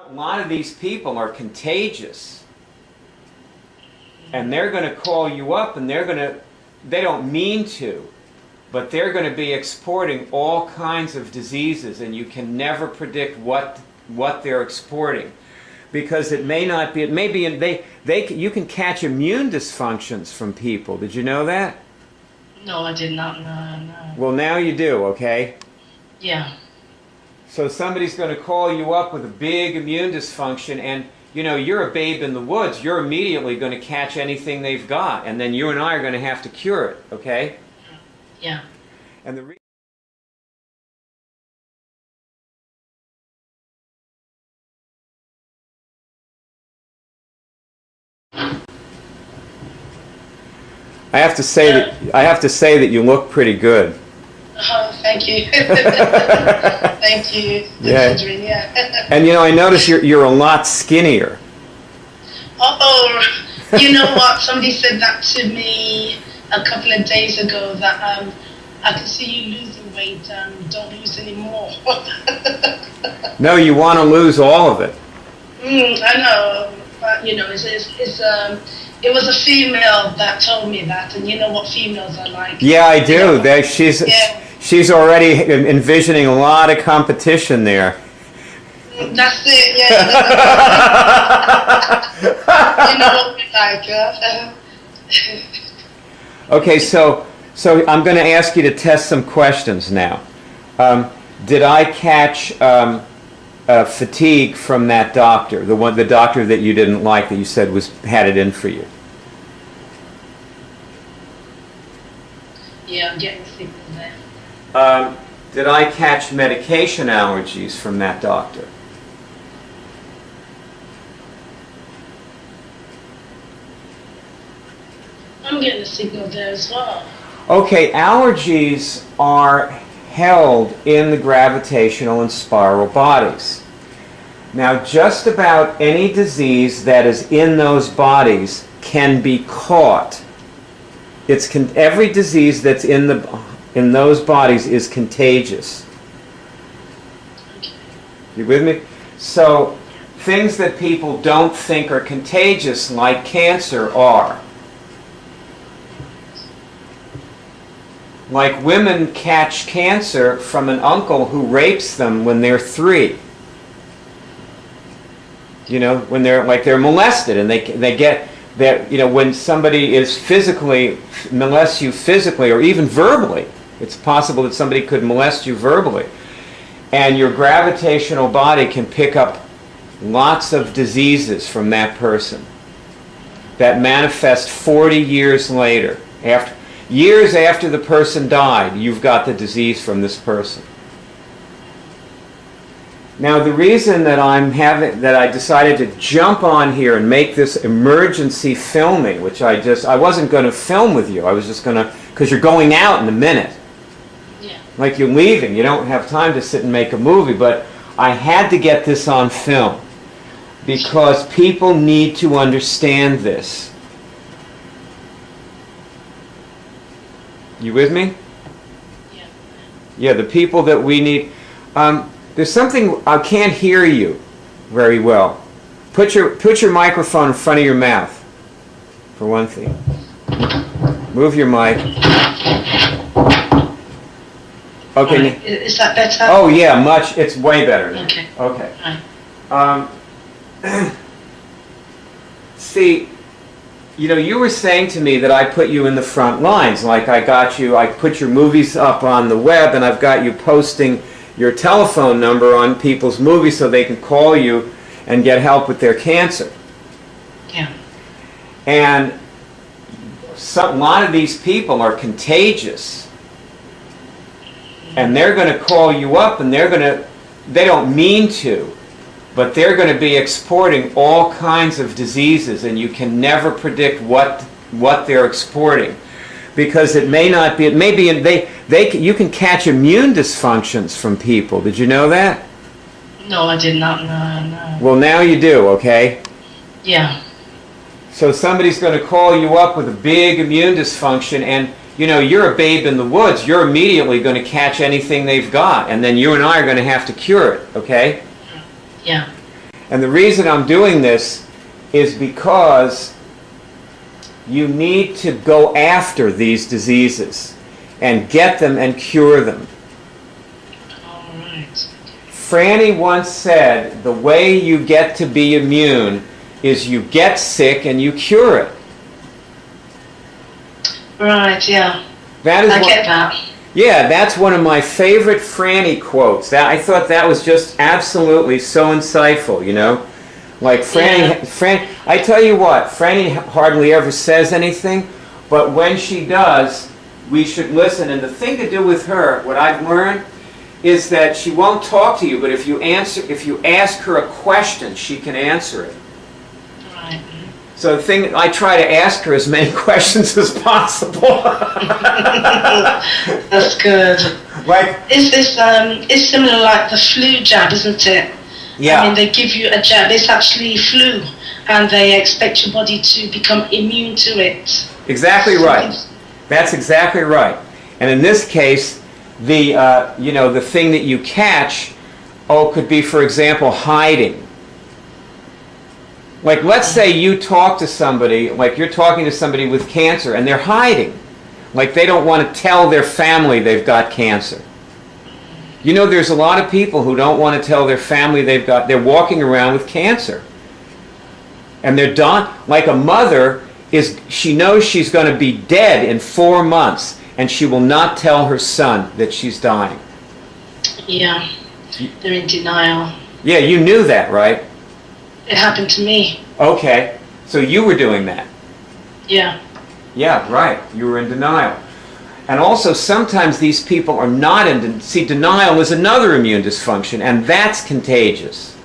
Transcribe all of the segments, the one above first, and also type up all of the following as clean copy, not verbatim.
a lot of these people are contagious, and they're going to call you up, and they don't mean to, but they're going to be exporting all kinds of diseases, and you can never predict what they're exporting, because it may not be. It may be. You can catch immune dysfunctions from people. Did you know that? No, I did not. No. Well, now you do. Okay. Yeah. So somebody's going to call you up with a big immune dysfunction, and you're a babe in the woods. You're immediately going to catch anything they've got, and then you and I are going to have to cure it. Okay. Yeah. And I have to say that you look pretty good. Oh, thank you. Thank you. Yeah. Yeah. And I notice you're a lot skinnier. Oh, you know what? Somebody said that to me a couple of days ago, that I can see you losing weight and don't lose any more. No, you want to lose all of it. I know, but it was a female that told me that, and you know what females are like. Yeah, I do. She's already envisioning a lot of competition there. That's it, yeah. You know what we like, yeah. Okay, so I'm going to ask you to test some questions now. Did I catch fatigue from that doctor, the doctor that you didn't like, that you said had it in for you? Yeah, I'm getting sick from there. Did I catch medication allergies from that doctor? I'm getting a signal there as well. Okay, allergies are held in the gravitational and spiral bodies. Now, just about any disease that is in those bodies can be caught. Every disease that's in those bodies is contagious. Okay. You with me? So, things that people don't think are contagious, like cancer, are. Like women catch cancer from an uncle who rapes them when they're 3. When they're molested, and they get that. When somebody molests you physically or even verbally, it's possible that somebody could molest you verbally, and your gravitational body can pick up lots of diseases from that person that manifest 40 years later. Years after the person died, you've got the disease from this person. Now, the reason that I decided to jump on here and make this emergency filming, which I wasn't going to film with you. I was just going to, because you're going out in a minute. Yeah. Like you're leaving. You don't have time to sit and make a movie, but I had to get this on film because people need to understand this. You with me? Yeah. Yeah, the people that we need. There's something, I can't hear you very well. Put your microphone in front of your mouth, for one thing. Move your mic. Okay. Is that better? Oh yeah, much. It's way better now. Okay. Okay. See, you were saying to me that I put you in the front lines. Like I put your movies up on the web, and I've got you posting your telephone number on people's movies so they can call you and get help with their cancer. Yeah. And a lot of these people are contagious, and they're going to call you up, and they don't mean to, but they're going to be exporting all kinds of diseases, and you can never predict what they're exporting, because it may not be. It may be. You can catch immune dysfunctions from people. Did you know that? No, I did not. No. Well, now you do. Okay. Yeah. So somebody's going to call you up with a big immune dysfunction, and you're a babe in the woods. You're immediately going to catch anything they've got, and then you and I are going to have to cure it. Okay. Yeah. And the reason I'm doing this is because you need to go after these diseases and get them and cure them. All right. Franny once said, the way you get to be immune is you get sick and you cure it. Right, yeah. That is I get that. Yeah, that's one of my favorite Franny quotes. I thought that was just absolutely so insightful, you know? Like Franny, I tell you what, Franny hardly ever says anything, but when she does, we should listen. And the thing to do with her, what I've learned, is that she won't talk to you, but if you ask her a question, she can answer it. Right. So the thing, I try to ask her as many questions as possible. That's good. Like, It's similar like the flu jab, isn't it? yeah. I mean, they give you a jab. It's actually flu, and they expect your body to become immune to it. Exactly right. That's exactly right. And in this case, the the thing that you catch, could be, for example, hiding. Like, let's say you talk to somebody, like you're talking to somebody with cancer, and they're hiding. Like, they don't want to tell their family they've got cancer. You know, there's a lot of people who don't want to tell their family they're walking around with cancer. And they're done. Like a mother, she knows she's going to be dead in 4 months, and she will not tell her son that she's dying. Yeah, they're in denial. Yeah, you knew that, right? It happened to me. Okay, so you were doing that. Yeah. Yeah, right. You were in denial. And also, sometimes these people are not in denial. See, denial is another immune dysfunction, and that's contagious.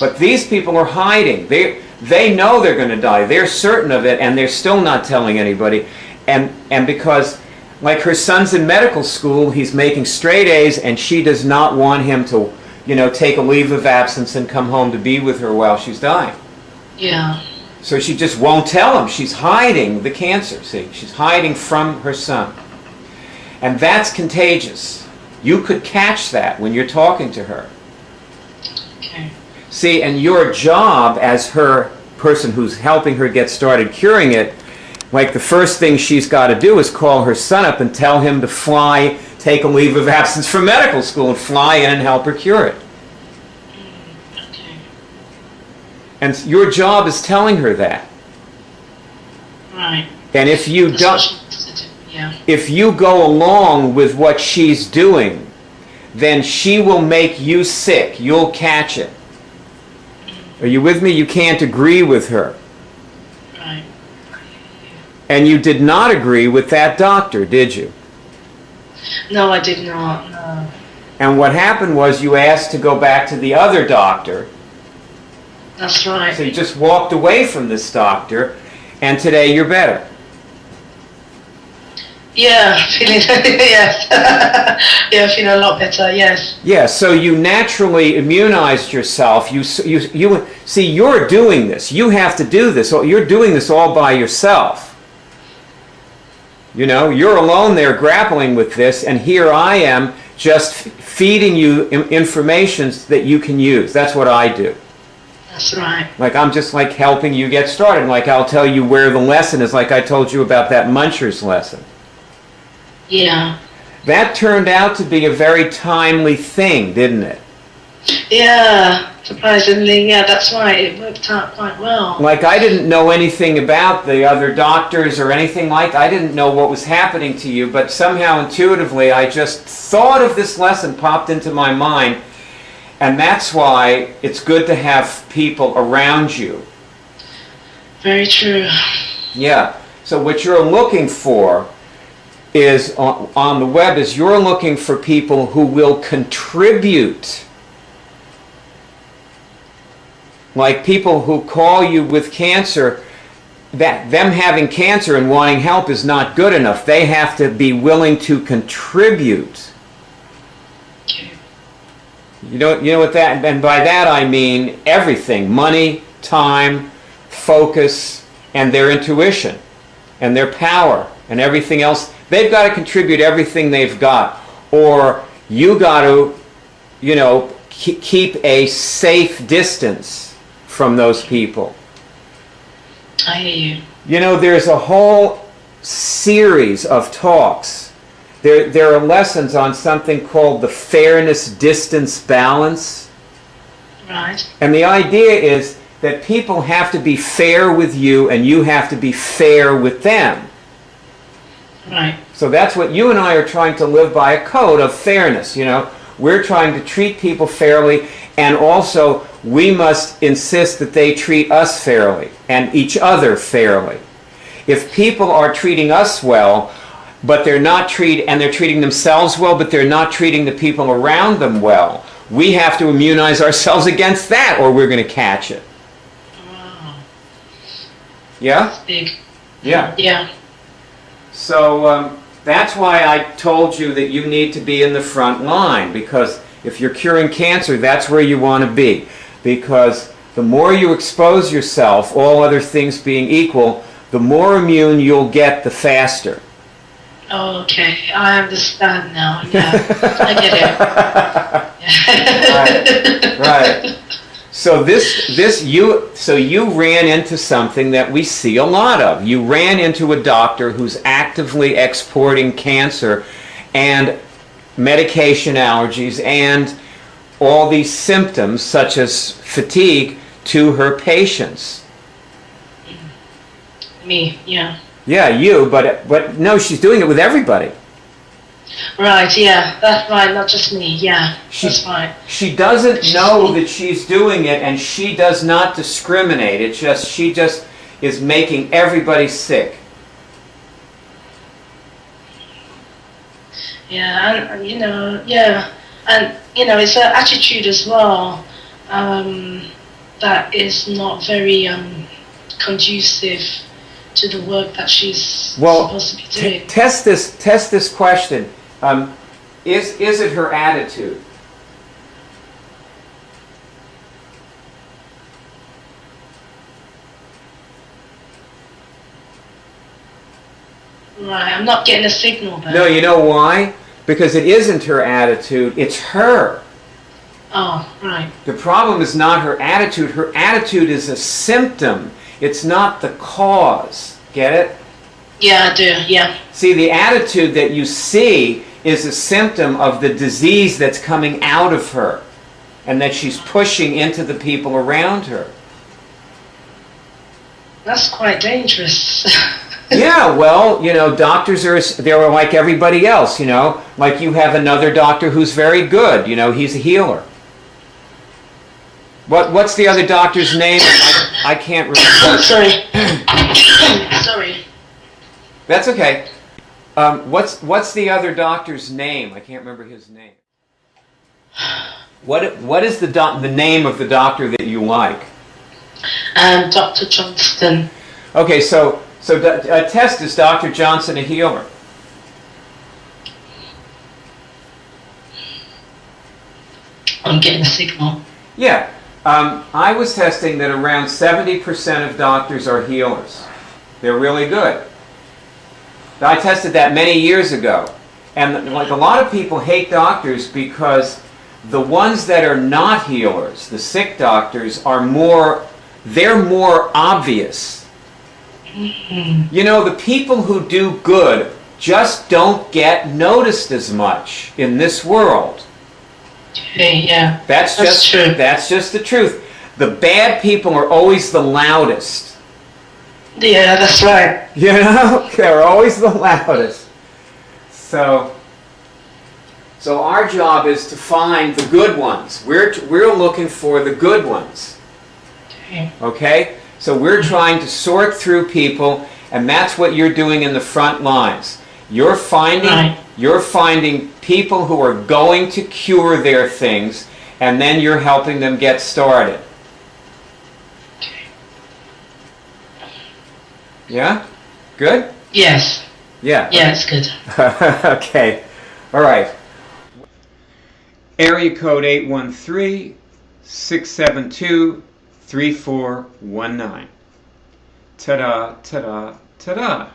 But these people are hiding. They know they're going to die. They're certain of it, and they're still not telling anybody. And because, like, her son's in medical school, he's making straight A's, and she does not want him to, take a leave of absence and come home to be with her while she's dying. Yeah. So she just won't tell him. She's hiding the cancer, see? She's hiding from her son. And that's contagious. You could catch that when you're talking to her. Okay. See, and your job as her person who's helping her get started curing it, like the first thing she's got to do is call her son up and tell him to fly, take a leave of absence from medical school and fly in and help her cure it. Okay. And your job is telling her that. Right. And if you don't, yeah. if you go along with what she's doing, then she will make you sick. You'll catch it. Are you with me? You can't agree with her. Right. And you did not agree with that doctor, did you? No, I did not. No. And what happened was you asked to go back to the other doctor. That's right. So you just walked away from this doctor, and today you're better. Yeah, feeling yes. Yeah, feeling a lot better. Yes. Yeah, so you naturally immunized yourself. You see, you're doing this. You have to do this. You're doing this all by yourself. You're alone there grappling with this, and here I am just feeding you information that you can use. That's what I do. That's right. Like, I'm just like helping you get started. Like, I'll tell you where the lesson is, like I told you about that Muncher's lesson. Yeah. That turned out to be a very timely thing, didn't it? Yeah, surprisingly, yeah, that's right. It worked out quite well. Like, I didn't know anything about the other doctors or anything like that. I didn't know what was happening to you, but somehow intuitively I just thought of this lesson, popped into my mind, and that's why it's good to have people around you. Very true. Yeah. So what you're looking for is on the web is you're looking for people who will contribute. Like people who call you with cancer, that them having cancer and wanting help is not good enough. They have to be willing to contribute. You know what that, and by that I mean everything: money, time, focus, and their intuition, and their power, and everything else. They've got to contribute everything they've got, or you got to, keep a safe distance from those people. I hear you. You know, there's a whole series of talks. There are lessons on something called the fairness distance balance. Right. And the idea is that people have to be fair with you and you have to be fair with them. Right. So that's what you and I are trying to live by, a code of fairness, you know. We're trying to treat people fairly, and also we must insist that they treat us fairly and each other fairly. If people are treating us well, but they're treating themselves well, but they're not treating the people around them well, we have to immunize ourselves against that, or we're going to catch it. Wow. Yeah? That's big. Yeah. Yeah. So that's why I told you that you need to be in the front line, because if you're curing cancer, that's where you want to be. Because the more you expose yourself, all other things being equal, the more immune you'll get, the faster. Okay, I understand now. Yeah, I get Right. it. Right. So you ran into something that we see a lot of. You ran into a doctor who's actively exporting cancer and medication allergies and all these symptoms such as fatigue to her patients. Me, yeah. Yeah, you, but no, she's doing it with everybody. Right, yeah, that's right, not just me, yeah, that's right. She doesn't know that she's doing it, and she does not discriminate. She just is making everybody sick. Yeah, and it's an attitude as well that is not very conducive to the work that she's supposed to be doing. Test this question. Is it her attitude? Right, I'm not getting a signal there. No, you know why? Because it isn't her attitude, it's her. Oh, right. The problem is not her attitude. Her attitude is a symptom. It's not the cause. Get it? Yeah, I do, yeah. See, the attitude that you see is a symptom of the disease that's coming out of her and that she's pushing into the people around her. That's quite dangerous. Yeah, well, you know, doctors they're like everybody else, you know. Like you have another doctor who's very good, you know, he's a healer. What's the other doctor's name? I can't remember. Sorry. Sorry. That's okay. What's the other doctor's name? I can't remember his name. What is the name of the doctor that you like? Dr. Johnston. Okay, so test, is Dr. Johnson a healer? I'm getting a signal. Yeah. I was testing that around 70% of doctors are healers. They're really good. I tested that many years ago. And like a lot of people hate doctors because the ones that are not healers, the sick doctors, they're more obvious. Mm-hmm. You know, the people who do good just don't get noticed as much in this world. Okay, yeah. That's true. That's just the truth. The bad people are always the loudest. Yeah, that's right. You know, they're always the loudest. So our job is to find the good ones. We're looking for the good ones. Okay? So we're trying to sort through people, and that's what you're doing in the front lines. You're finding people who are going to cure their things, and then you're helping them get started. Yeah? Good? Yes. Yeah. Yeah, it's good. Okay. All right. Area code 813-672-3419. Ta-da, ta-da, ta-da.